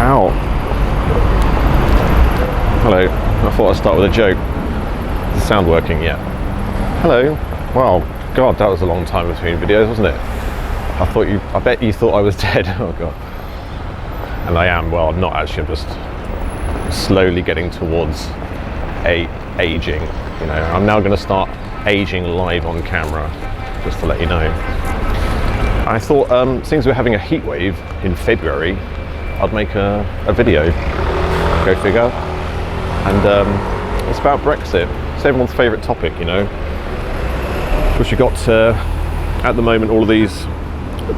Ow. Hello. I thought I'd start with a joke. Is the sound working yet? Hello. Wow. God, that was a long time between videos, wasn't it? I bet you thought I was dead. Oh God. And I am. Well, I'm not actually. I'm just slowly getting towards aging. You know, I'm now going to start aging live on camera, just to let you know. I thought, since we're having a heat wave in February, I'd make a video. Go figure. And it's about Brexit. It's everyone's favourite topic, you know. Because you've got, at the moment, all of these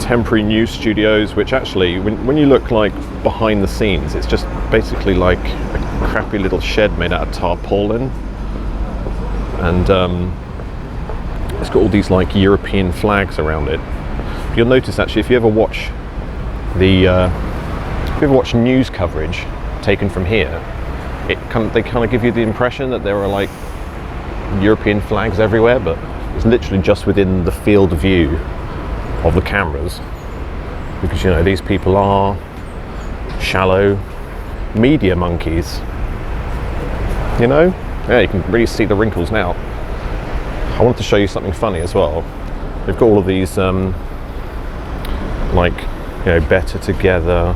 temporary news studios, which actually, when you look like behind the scenes, it's just basically like a crappy little shed made out of tarpaulin. And it's got all these like European flags around it. You'll notice actually, if you ever watch news coverage taken from here, they kind of give you the impression that there are like European flags everywhere, but it's literally just within the field of view of the cameras, because you know these people are shallow media monkeys. You know, yeah, you can really see the wrinkles now. I wanted to show you something funny as well. They've got all of these like, you know, better together,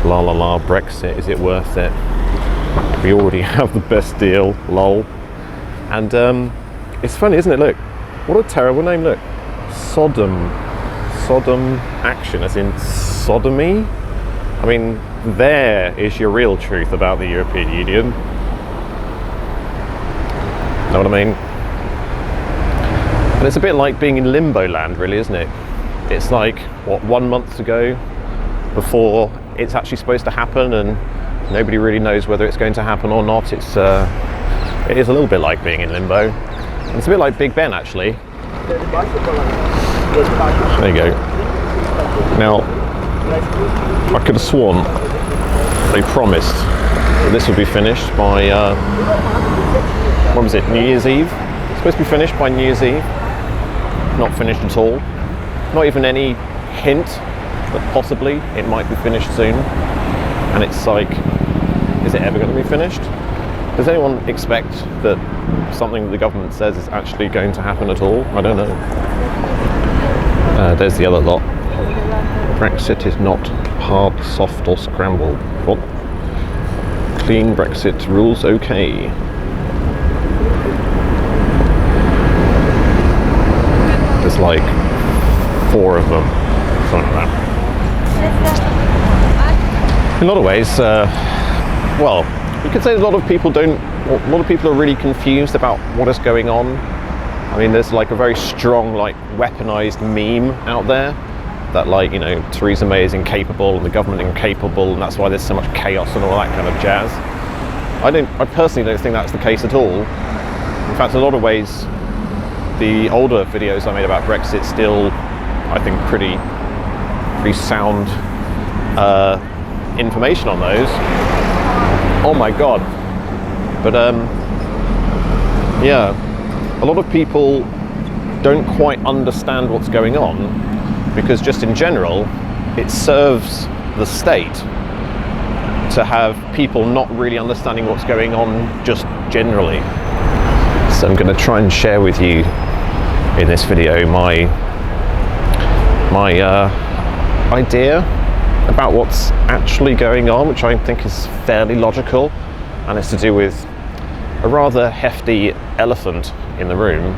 la la la, Brexit, is it worth it? We already have the best deal, lol. And it's funny, isn't it? Look, what a terrible name. Look, Sodom Action, as in sodomy. I mean, there is your real truth about the European Union. Know what I mean? And it's a bit like being in limbo land, really, isn't it? It's like, what, 1 month to go before it's actually supposed to happen, and nobody really knows whether it's going to happen or not. It is a little bit like being in limbo. And it's a bit like Big Ben, actually. There you go. Now, I could have sworn they promised that this would be finished by, what was it, New Year's Eve? It's supposed to be finished by New Year's Eve. Not finished at all. Not even any hint that possibly it might be finished soon. And it's like, is it ever going to be finished? Does anyone expect that something that the government says is actually going to happen at all? I don't know. There's the other lot. Brexit is not hard, soft or scrambled. What? Clean Brexit rules okay. There's like 4 of them, something like that. In a lot of ways, well, you could say a lot of people are really confused about what is going on. I mean, there's like a very strong, like, weaponized meme out there that, like, you know, Theresa May is incapable and the government incapable, and that's why there's so much chaos and all that kind of jazz. I personally don't think that's the case at all. In fact, in a lot of ways, the older videos I made about Brexit still, I think, pretty sound information on those. Oh my God. But yeah, a lot of people don't quite understand what's going on, because just in general, it serves the state to have people not really understanding what's going on just generally. So I'm going to try and share with you in this video my idea about what's actually going on, which I think is fairly logical, and it's to do with a rather hefty elephant in the room,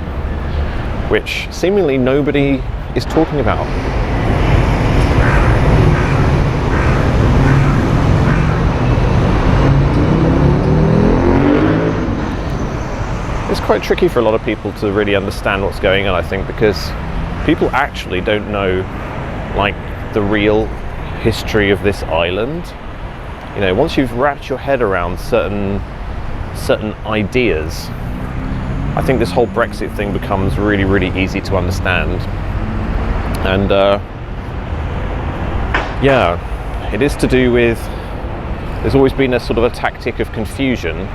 which seemingly nobody is talking about. It's quite tricky for a lot of people to really understand what's going on, I think, because people actually don't know, like, the real history of this island. You know, once you've wrapped your head around certain ideas, I think this whole Brexit thing becomes really, really easy to understand. And yeah, it is to do with, there's always been a sort of a tactic of confusion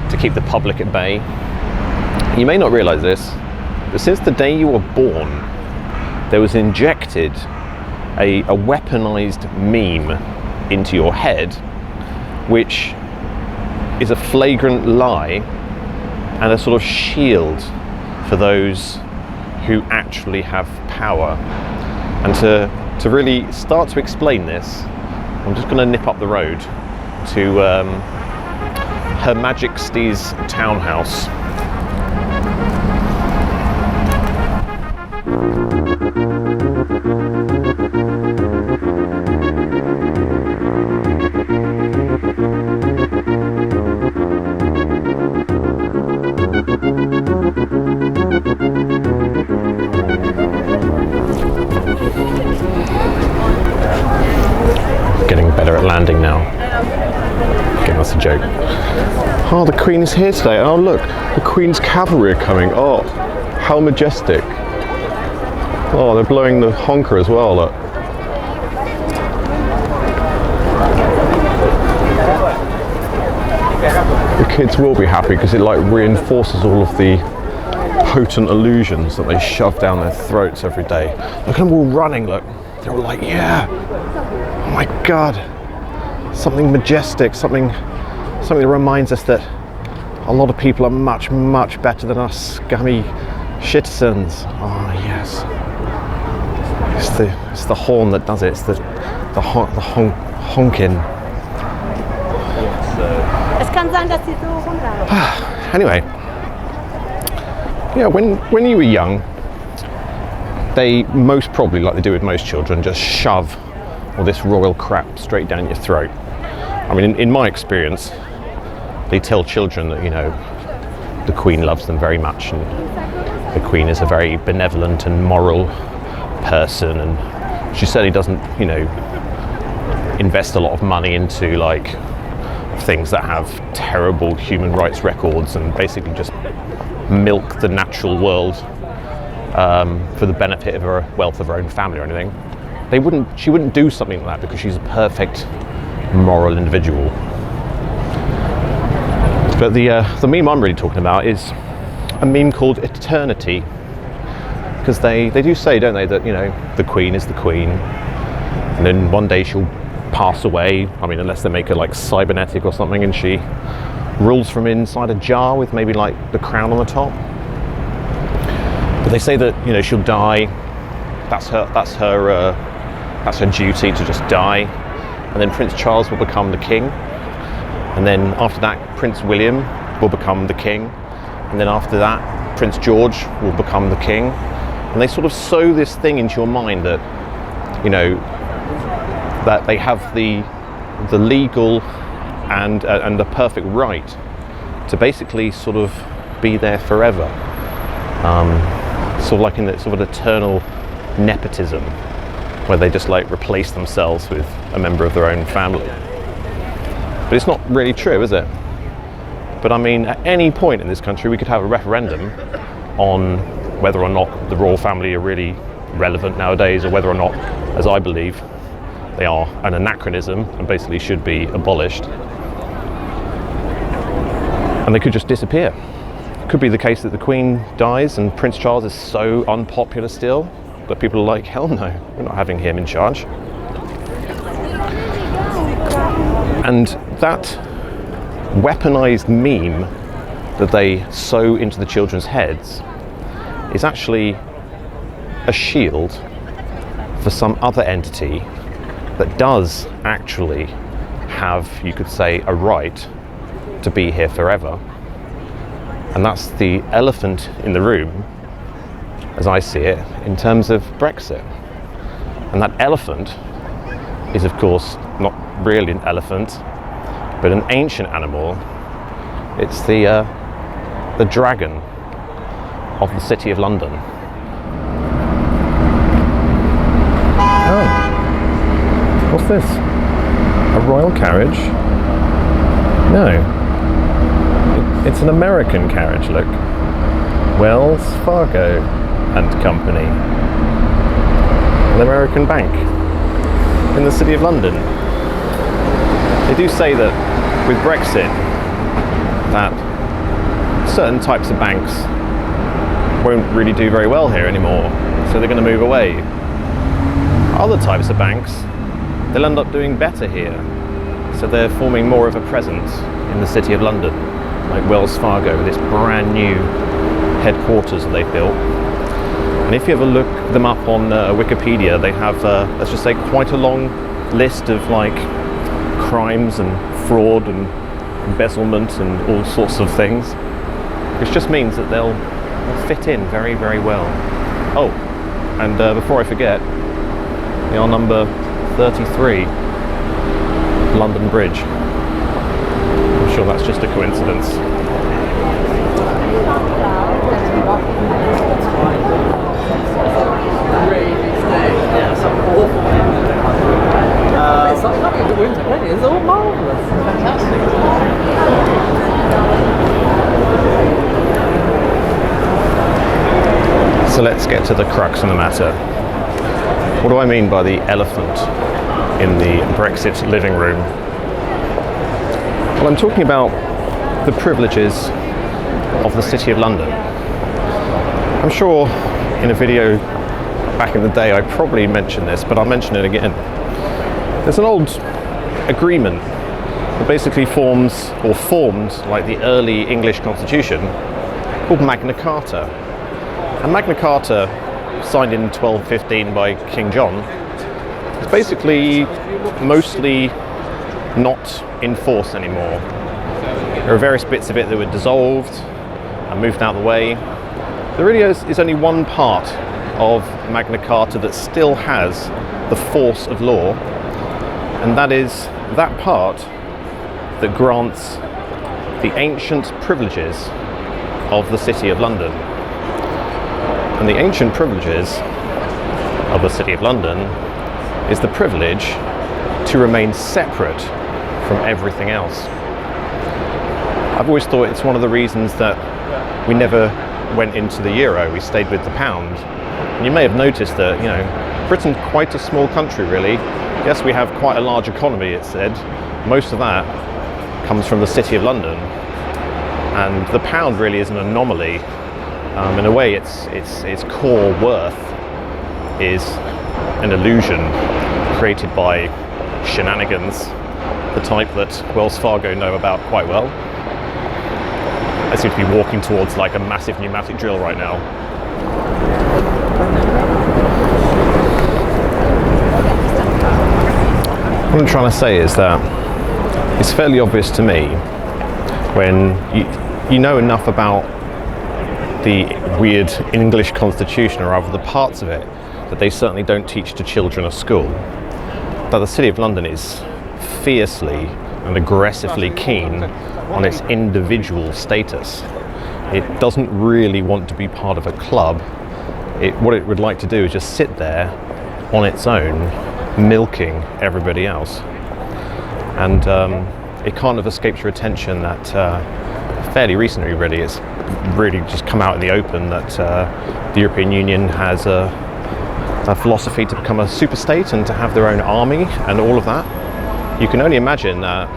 to keep the public at bay. You may not realise this, but since the day you were born, there was injected a weaponized meme into your head, which is a flagrant lie and a sort of shield for those who actually have power. And to really start to explain this, I'm just going to nip up the road to Her Majesty's townhouse. Getting better at landing now. Okay, that's a joke. Oh, the Queen is here today. Oh, look, the Queen's cavalry are coming. Oh, how majestic. Oh, they're blowing the honker as well, look. The kids will be happy because it like reinforces all of the potent illusions that they shove down their throats every day. Look at them all running, look. They're all like, yeah. Oh my God. Something majestic, something that reminds us that a lot of people are much, much better than us scummy citizens. Oh yes. It's the horn that does it. It's the honking. Anyway, yeah, when you were young, they most probably, like they do with most children, just shove all this royal crap straight down your throat. I mean, in my experience, they tell children that, you know, the Queen loves them very much, and the Queen is a very benevolent and moral person, and she certainly doesn't, you know, invest a lot of money into like things that have terrible human rights records and basically just milk the natural world for the benefit of her wealth of her own family or anything. She wouldn't do something like that because she's a perfect moral individual. But the meme I'm really talking about is a meme called Eternity, because they do say, don't they, that, you know, the Queen is the Queen, and then one day she'll pass away. I mean, unless they make her like cybernetic or something, and she rules from inside a jar with maybe like the crown on the top. But they say that, you know, she'll die. That's her duty, to just die, and then Prince Charles will become the king, and then after that Prince William will become the king, and then after that Prince George will become the king. And they sort of sow this thing into your mind that, you know, that they have the legal and the perfect right to basically sort of be there forever, sort of like in the sort of eternal nepotism, where they just like replace themselves with a member of their own family. But it's not really true, is it? But I mean, at any point in this country we could have a referendum on whether or not the royal family are really relevant nowadays, or whether or not, as I believe, they are an anachronism and basically should be abolished. And they could just disappear. It could be the case that the Queen dies and Prince Charles is so unpopular still that people are like, hell no, we're not having him in charge. And that weaponized meme that they sow into the children's heads is actually a shield for some other entity that does actually have, you could say, a right to be here forever. And that's the elephant in the room, as I see it, in terms of Brexit. And that elephant is, of course, not really an elephant, but an ancient animal. It's the dragon of the City of London. Oh, what's this? A royal carriage? No, it's an American carriage, look. Wells Fargo and Company, an American bank in the City of London. They do say that with Brexit, that certain types of banks won't really do very well here anymore, so they're going to move away. Other types of banks they'll end up doing better here. So they're forming more of a presence in the City of London, like Wells Fargo, with this brand new headquarters that they've built. And if you ever look them up on Wikipedia, they have, let's just say, quite a long list of like crimes and fraud and embezzlement and all sorts of things, which just means that they'll fit in very, very well. Oh, and before I forget, we are number 33, London Bridge. I'm sure that's just a coincidence. It's like nothing to winter, isn't it? It's all marvellous. Fantastic. So let's get to the crux of the matter. What do I mean by the elephant in the Brexit living room? Well, I'm talking about the privileges of the City of London. I'm sure in a video back in the day I probably mentioned this, but I'll mention it again. There's an old agreement that basically formed like the early English constitution, called Magna Carta. And Magna Carta, signed in 1215 by King John, is basically mostly not in force anymore. There are various bits of it that were dissolved and moved out of the way. There really is only one part of Magna Carta that still has the force of law, and that is that part that grants the ancient privileges of the City of London. And the ancient privileges of the City of London is the privilege to remain separate from everything else. I've always thought it's one of the reasons that we never went into the euro, we stayed with the pound. And you may have noticed that, you know, Britain's quite a small country really. Yes, we have quite a large economy, it said. Most of that comes from the City of London. And the pound really is an anomaly. In a way, its core worth is an illusion created by shenanigans, the type that Wells Fargo know about quite well. I seem to be walking towards like a massive pneumatic drill right now. What I'm trying to say is that it's fairly obvious to me when you know enough about the weird English constitution, or rather the parts of it that they certainly don't teach to children at school, that the City of London is fiercely and aggressively keen on its individual status. It doesn't really want to be part of a club. What it would like to do is just sit there on its own, milking everybody else. And it kind of escapes your attention that fairly recently really it's really just come out in the open that the European Union has a philosophy to become a super state and to have their own army and all of that. You can only imagine that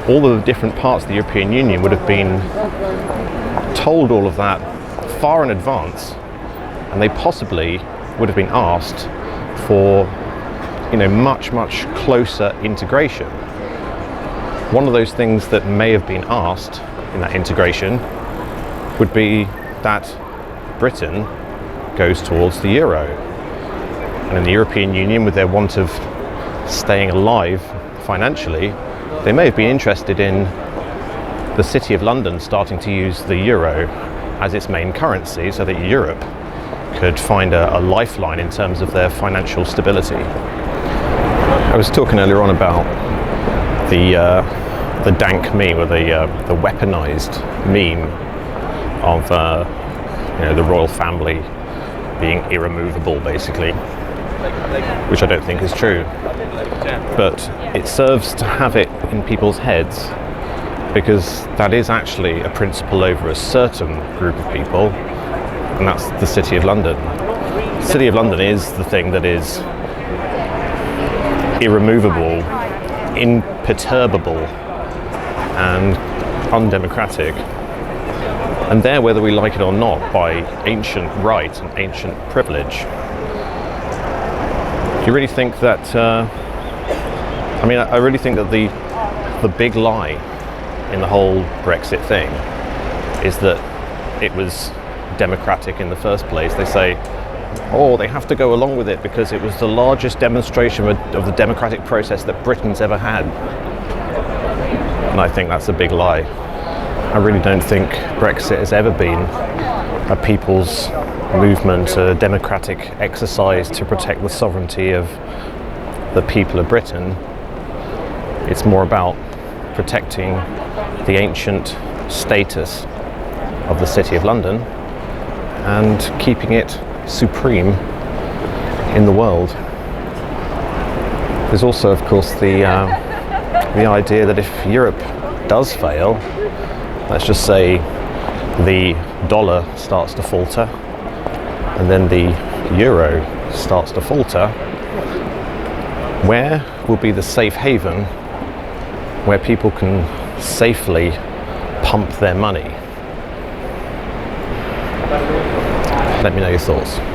all the different parts of the European Union would have been told all of that far in advance, and they possibly would have been asked for, you know, much closer integration. One of those things that may have been asked in that integration would be that Britain goes towards the euro. And in the European Union, with their want of staying alive financially, they may have been interested in the City of London starting to use the euro as its main currency so that Europe could find a lifeline in terms of their financial stability. I was talking earlier on about the dank meme, or the weaponized meme of you know, the royal family being irremovable, basically, which I don't think is true. But it serves to have it in people's heads, because that is actually a principle over a certain group of people, and that's the City of London. The City of London is the thing that is irremovable, imperturbable, and undemocratic. And there, whether we like it or not, by ancient right and ancient privilege. you really think that? I really think that the big lie in the whole Brexit thing is that it was democratic in the first place. They say, oh, they have to go along with it because it was the largest demonstration of the democratic process that Britain's ever had. And I think that's a big lie. I really don't think Brexit has ever been a people's movement, a democratic exercise to protect the sovereignty of the people of Britain. It's more about protecting the ancient status of the City of London and keeping it supreme in the world. There's also, of course, the idea that if Europe does fail, let's just say the dollar starts to falter and then the euro starts to falter, where will be the safe haven where people can safely pump their money? Let me know your thoughts.